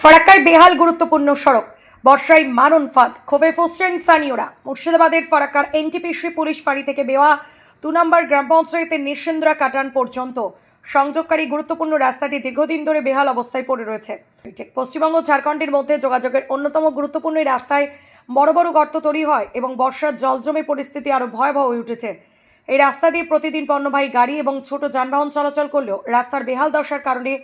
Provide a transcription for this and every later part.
ফারাক্কায় বেহাল গুরুত্বপূর্ণ সড়ক, বর্ষায় মারণ ফাঁদ, ক্ষোভে ফুঁসছেন স্থানীয়রা। মুর্শিদাবাদের ফারাক্কার এনটিপিসি পুলিশ ফাঁড়ি থেকে বেওয়া 2 নম্বর গ্রাম পঞ্চায়েতের নিশিন্দ্রা কাটান পর্যন্ত সংযোগকারী গুরুত্বপূর্ণ রাস্তাটি দীর্ঘদিন ধরে বেহাল অবস্থায় পড়ে রয়েছে। পশ্চিমবঙ্গ ঝাড়খণ্ডের মধ্যে যোগাযোগের অন্যতম গুরুত্বপূর্ণ এই রাস্তায় বড় বড় গর্ত তৈরি হয় এবং বর্ষার জল জমে পরিস্থিতি আরও ভয়াবহ হয়ে উঠেছে। এই রাস্তা দিয়ে প্রতিদিন পণ্যবাহী গাড়ি এবং ছোট যানবাহন চলাচল করলেও রাস্তার বেহাল দশার কারণে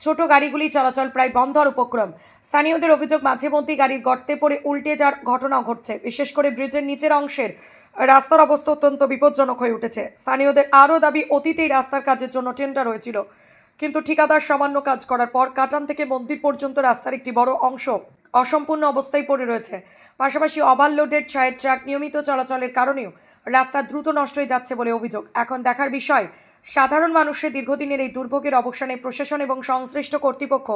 ছোট গাড়িগুলি চলাচল প্রায় বন্ধ হওয়ার উপক্রম। স্থানীয়দের অভিযোগ, মাঝে মধ্যেই গাড়ির গর্তে পড়ে উল্টে যাওয়ার ঘটনাও ঘটছে। বিশেষ করে ব্রিজের নিচের অংশের রাস্তার অবস্থা অত্যন্ত বিপজ্জনক হয়ে উঠেছে। স্থানীয়দের আরও দাবি, অতীতে এই রাস্তার কাজের জন্য টেন্ডার হয়েছিল, কিন্তু ঠিকাদার সামান্য কাজ করার পর কাটান থেকে মন্দির পর্যন্ত রাস্তার একটি বড় অংশ অসম্পূর্ণ অবস্থায় পড়ে রয়েছে। পাশাপাশি ওভারলোডেড ছায়ের ট্রাক নিয়মিত চলাচলের কারণেও রাস্তা দ্রুত নষ্ট হয়ে যাচ্ছে বলে অভিযোগ। এখন দেখার বিষয়, সাধারণ মানুষের দীর্ঘদিনের এই দুর্ভোগের অবসানে প্রশাসন এবং সংশ্লিষ্ট কর্তৃপক্ষ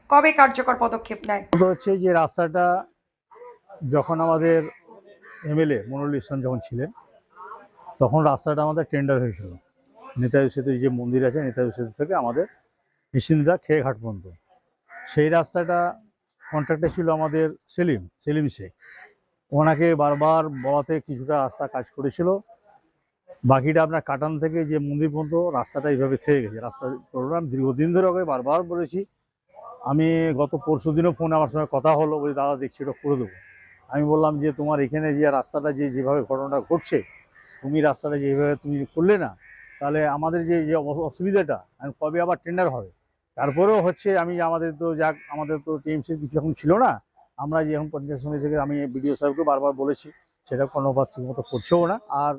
কবে কার্যকর পদক্ষেপ নেয়। হচ্ছে যে রাস্তাটা যখন আমাদের এমএলএ মনিরুল ইসলাম যখন ছিলেন, তখন রাস্তাটা আমাদের টেন্ডার হয়েছিল। নেতাজি সেতু যে মন্দির আছে, নেতাজি সেতু থেকে আমাদের নিশিন্দ্রা খেয়েঘাট পর্যন্ত সেই রাস্তাটা কন্ট্রাক্টর ছিল আমাদের সেলিম শেখ। ওনাকে বারবার বলাতে কিছুটা রাস্তা কাজ করেছিল, বাকিটা আপনার কাটান থেকে যে মন্দির পর্যন্ত রাস্তাটা এইভাবে থেকে গেছে। রাস্তার প্রোগ্রাম দীর্ঘদিন ধরে ওকে বারবার বলেছি। আমি গত পরশু দিনও ফোনে আমার সঙ্গে কথা হলো, বলি দাদা দেখছি এটা করে দেবো। আমি বললাম যে তোমার এখানে যে রাস্তাটা যেভাবে ঘটনাটা ঘটছে, তুমি রাস্তাটা যেভাবে তুমি করলে না, তাহলে আমাদের যে অসুবিধাটা আমি কবে আবার টেন্ডার হবে। তারপরেও হচ্ছে আমি আমাদের তো টিএমসির কিছু এখন ছিল না, আমরা যে এখন পঞ্চায়েত সমিতি থেকে আমি বিডিও সাহেবকে বারবার বলেছি, সেটা কোনোভাবে ঠিক মতো করছেও না। আর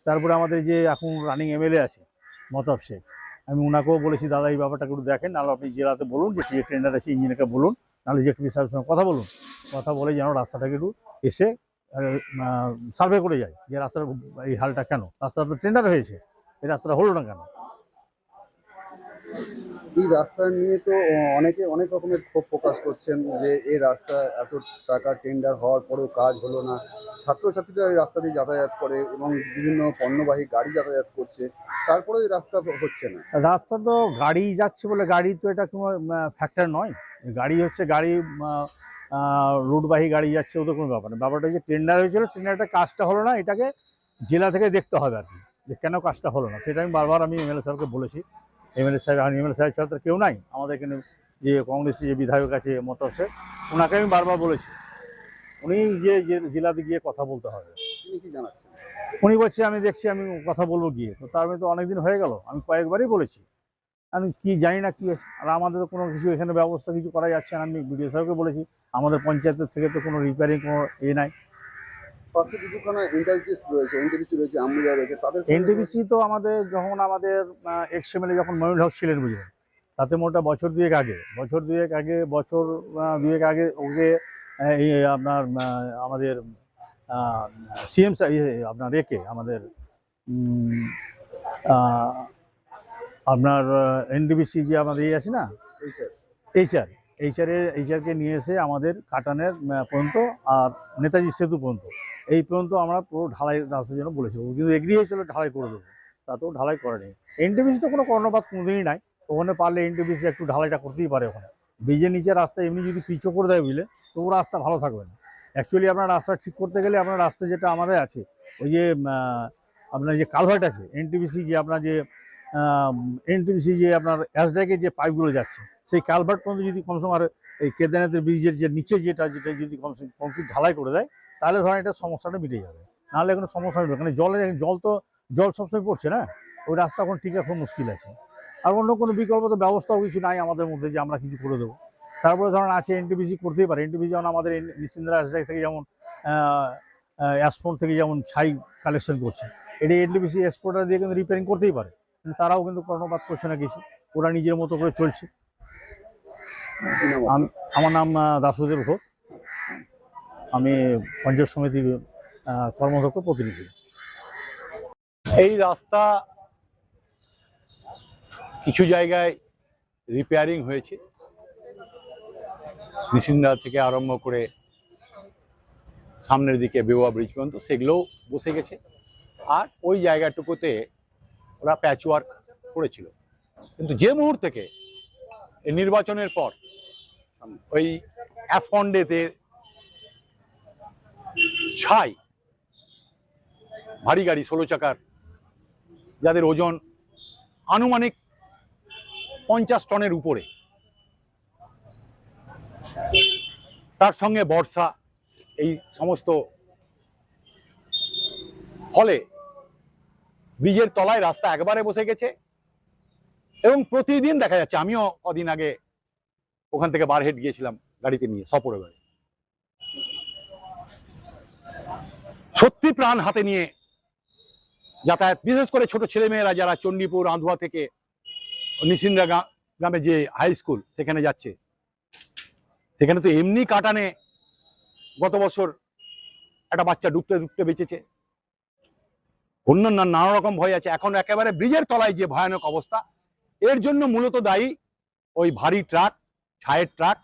তারপরে আমাদের যে এখন রানিং এমএলএ আছে মতাব শেখ, আমি ওনাকেও বলেছি দাদা এই ব্যাপারটা একটু দেখেন, নাহলে আপনি জেলাতে বলুন যে টেন্ডার আছে, ইঞ্জিনিয়ারকে বলুন, নাহলে যে সাহেবের সঙ্গে কথা বলুন, কথা বলে যেন রাস্তাটাকে একটু এসে সার্ভে করে যায় যে রাস্তার এই হালটা কেন, রাস্তাটা তো টেন্ডার হয়েছে, এই রাস্তাটা হলো না কেন। এই রাস্তা নিয়ে তো অনেকে অনেক রকমের ক্ষোভ প্রকাশ করছেন যে এই রাস্তা এত টাকা টেন্ডার হওয়ার পরেও কাজ হলো না। ছাত্রছাত্রীরা এই রাস্তা দিয়ে যাতায়াত করে এবং বিভিন্ন পণ্যবাহী গাড়ি যাতায়াত করছে, তারপরেও এই রাস্তা হচ্ছে না। রাস্তা তো গাড়ি যাচ্ছে বলে, গাড়ি তো এটা কোনো ফ্যাক্টর নয়। গাড়ি হচ্ছে গাড়ি, রুটবাহী গাড়ি যাচ্ছে, ওদের কোনো ব্যাপার না। ব্যাপারটা যে টেন্ডার হয়েছিল, টেন্ডারটা কাজটা হলো না, এটাকে জেলা থেকে দেখতে হবে আর কি, যে কেন কাজটা হলো না। সেটা আমি বারবার এমএলএ সাহেবকে বলেছি। এমএলএ সাহেব ছাড়া তো কেউ নাই আমাদের এখানে, যে কংগ্রেসের যে বিধায়ক আছে মতাব শেখ, ওনাকে আমি বারবার বলেছি। উনি যে জেলাতে গিয়ে কথা বলতে হবে। তিনি কি জানাচ্ছেন? উনি বলছে আমি দেখছি, আমি কথা বলবো গিয়ে। তো তার তো অনেকদিন হয়ে গেল, আমি কয়েকবারই বলেছি, আমি কি জানি না কি আছে। আর আমাদের তো কোনো কিছু এখানে ব্যবস্থা কিছু করা যাচ্ছে না। আমি বিডিও সাহেবকে বলেছি, আমাদের পঞ্চায়েতের থেকে তো কোনো রিপেয়ারিং কোনো নাই। পাশে দুখানা এনটিপিসি রয়েছে, আমলিয়া রয়েছে, তাদের এনটিপিসি তো আমাদের যখন আমাদের এক্স-এমএলএ যখন মনিরুল হক ছিলেন, বুঝলেন, তাতে মোটা বছর দুয়েক আগে ওকে এই আপনার আমাদের সিএম আপনার একে আমাদের আপনার এনটিপিসি যে আমাদের আছে না, এইচআরকে নিয়ে এসে আমাদের কাটানের পর্যন্ত আর নেতাজি সেতু পর্যন্ত এই পর্যন্ত আমরা পুরো ঢালাই রাস্তার জন্য বলেছিলাম, কিন্তু এগ্রি হয়েছিল ঢালাই করে দেবো, তাতেও ঢালাই করেনি। এনটিপিসি তো কোনো কর্ণপাত কোনোদিনই নাই। ওখানে পারলে এনটিপিসি একটু ঢালাইটা করতেই পারে। ওখানে ব্রিজের নিচে রাস্তা এমনি যদি পিচও করে দেয়, বুঝলে, তো রাস্তা ভালো থাকবে না। অ্যাকচুয়ালি আপনার রাস্তা ঠিক করতে গেলে আপনার রাস্তা যেটা আমাদের আছে, ওই যে আপনার যে কালভার্ট আছে, এনটিপিসি যে আপনার অ্যাসড্যাকের যে পাইপগুলো যাচ্ছে, সেই কালভার্ট পর্যন্ত যদি কমসে কম আর এই কেদারনাথের ব্রিজের যে নিচে যেটা যদি কমসে কম কংক্রিট ঢালাই করে দেয়, তাহলে ধরেন এটা সমস্যাটা মিটে যাবে। নাহলে কোনো সমস্যা মিটবে, কারণ জল সবসময় পড়ছে না, ওই রাস্তা এখন ঠিক এখন মুশকিল আছে। আর অন্য কোনো বিকল্প তো ব্যবস্থাও কিছু নাই আমাদের মধ্যে যে আমরা কিছু করে দেবো। তারপরে ধরেন আছে এনটিপিসি করতেই পারে। এনটিপিসি যেমন আমাদের নিশিন্দ্রা অ্যাসড্যাক থেকে যেমন এক্সপোর্ট থেকে যেমন ছাই কালেকশন করছে, এটা এনটিপিসি এক্সপোর্টার দিয়ে কিন্তু রিপেয়ারিং করতেই পারে, কিন্তু তারাও কিন্তু কর্ণপাত করছে না কিছু, ওরা নিজের মতো করে চলছে। আমার নাম দাসুদেব ঘোষ, আমি পঞ্চায়েত সমিতির কর্মদক্ষ প্রতিনিধি। এই রাস্তা কিছু জায়গায় রিপেয়ারিং হয়েছে, নিশিন্দ্রা থেকে আরম্ভ করে সামনের দিকে বেওয়া ব্রিজ পর্যন্ত সেগুলোও বসে গেছে। আর ওই জায়গাটুকুতে ওরা প্যাচওয়ার্ক করেছিল, কিন্তু যে মুহূর্ত থেকে এই নির্বাচনের পর ওই অ্যাসপন্ডেতে ছাই ভারী গাড়ি 16 চাকার, যাদের ওজন আনুমানিক 50 টনের উপরে, তার সঙ্গে বর্ষা, এই সমস্ত ফলে ব্রিজের তলায় রাস্তা একবারে বসে গেছে। এবং প্রতিদিন দেখা যাচ্ছে, আমিও কদিন আগে ওখান থেকে বারহেড গিয়েছিলাম গাড়িতে নিয়ে, সপরিবারে, সত্যি প্রাণ হাতে নিয়ে যাতায়াত, বিশেষ করে ছোট ছেলেমেয়েরা যারা চণ্ডীপুর আঁধুয়া থেকে নিশিন্দ্রা গ্রামে যে হাই স্কুল সেখানে যাচ্ছে, সেখানে তো এমনি কাটানে গত বছর একটা বাচ্চা ডুবতে ডুবতে বেঁচেছে, অন্যান্য নানা রকম ভয় আছে। এখন একেবারে ব্রিজের তলায় যে ভয়ানক অবস্থা, এর জন্য মূলত দায়ী ওই ভারী ট্রাক, ছায়ের ট্রাক।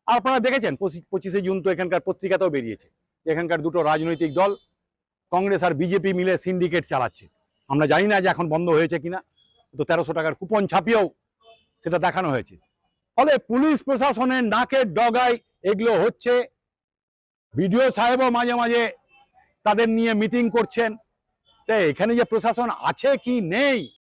আর আপনারা দেখেছেন 25শে জুন তো এখানকার পত্রিকাতেও বেরিয়েছে, এখানকার দুটো রাজনৈতিক দল কংগ্রেস আর বিজেপি মিলে সিন্ডিকেট চালাচ্ছে। আমরা জানি না যে এখন বন্ধ হয়েছে কিনা, তো 1300 টাকার কুপন ছাপিয়েও সেটা দেখানো হয়েছে। ফলে পুলিশ প্রশাসনের নাকের ডগায় এগুলো হচ্ছে। বিডিও সাহেবও মাঝে মাঝে তাদের নিয়ে মিটিং করছেন। এখানে যে প্রশাসন আছে কি নেই